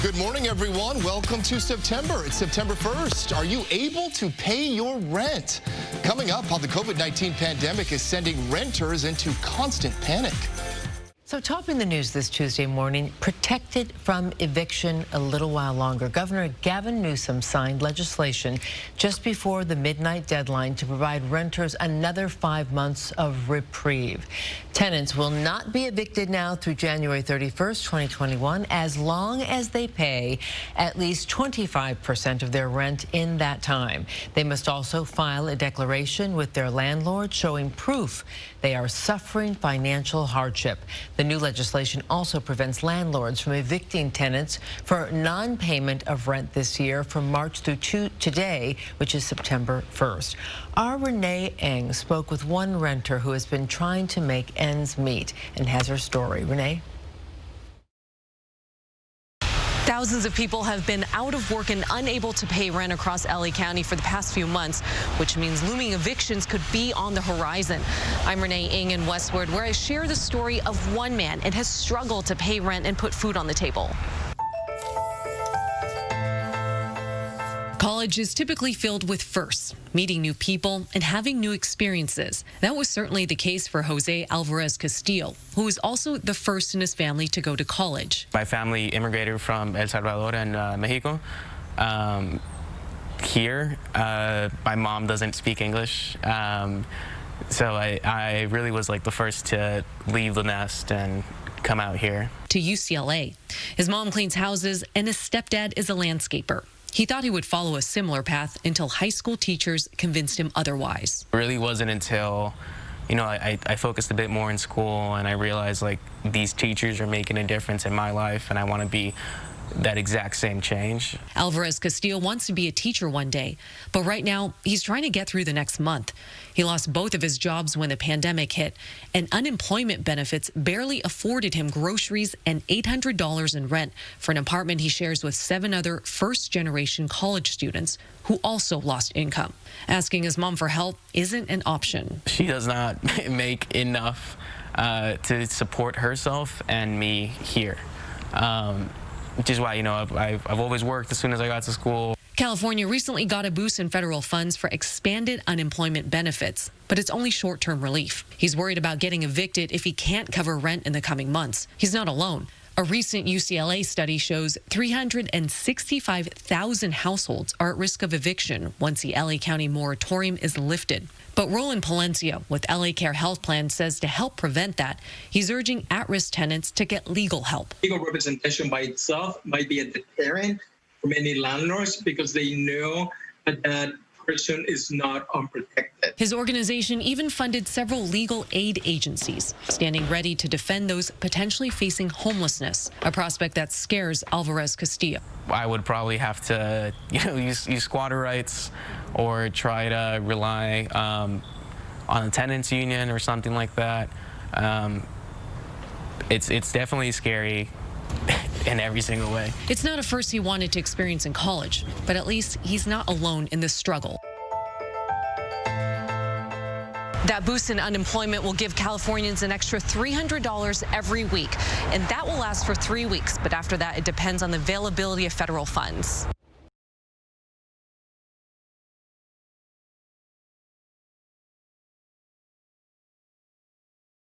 Good morning, everyone. Welcome to September. It's September 1st. Are you able to pay your rent? Coming up, how the COVID-19 pandemic is sending renters into constant panic. So topping the news this Tuesday morning, protected from eviction a little while longer. Governor Gavin Newsom signed legislation just before the midnight deadline to provide renters another 5 months of reprieve. Tenants will not be evicted now through January 31st, 2021, as long as they pay at least 25% of their rent in that time. They must also file a declaration with their landlord showing proof they are suffering financial hardship. The new legislation also prevents landlords from evicting tenants for non-payment of rent this year from March through today, which is September 1st. Our Renee Eng spoke with one renter who has been trying to make ends meet and has her story. Renee? Thousands of people have been out of work and unable to pay rent across LA County for the past few months, which means looming evictions could be on the horizon. I'm Renee Ing in Westwood, where I share the story of one man and has struggled to pay rent and put food on the table. College is typically filled with firsts, meeting new people and having new experiences. That was certainly the case for Jose Alvarez Castillo, who was also the first in his family to go to college. My family immigrated from El Salvador and Mexico. Here, my mom doesn't speak English, so I really was like the first to leave the nest and come out here. To UCLA. His mom cleans houses and his stepdad is a landscaper. He thought he would follow a similar path until high school teachers convinced him otherwise. It really wasn't until, I focused a bit more in school and I realized like these teachers are making a difference in my life and I want to be that exact same change. Alvarez Castillo wants to be a teacher one day, but right now he's trying to get through the next month. He lost both of his jobs when the pandemic hit, and unemployment benefits barely afforded him groceries and $800 in rent for an apartment he shares with 7 other first-generation college students who also lost income. Asking his mom for help isn't an option. She does not make enough to support herself and me here. Which is why, I've always worked as soon as I got to school. California recently got a boost in federal funds for expanded unemployment benefits, but it's only short-term relief. He's worried about getting evicted if he can't cover rent in the coming months. He's not alone. A recent UCLA study shows 365,000 households are at risk of eviction once the LA County moratorium is lifted. But Roland Palencia with LA Care Health Plan says to help prevent that, he's urging at-risk tenants to get legal help. Legal representation by itself might be a deterrent for many landlords because they know that that person is not unprotected. His organization even funded several legal aid agencies, standing ready to defend those potentially facing homelessness, a prospect that scares Alvarez Castillo. I would probably have to, use squatter rights or try to rely on a tenants union or something like that. It's definitely scary in every single way. It's not a first he wanted to experience in college, but at least he's not alone in this struggle. That boost in unemployment will give Californians an extra $300 every week, and that will last for 3 weeks. But after that, it depends on the availability of federal funds.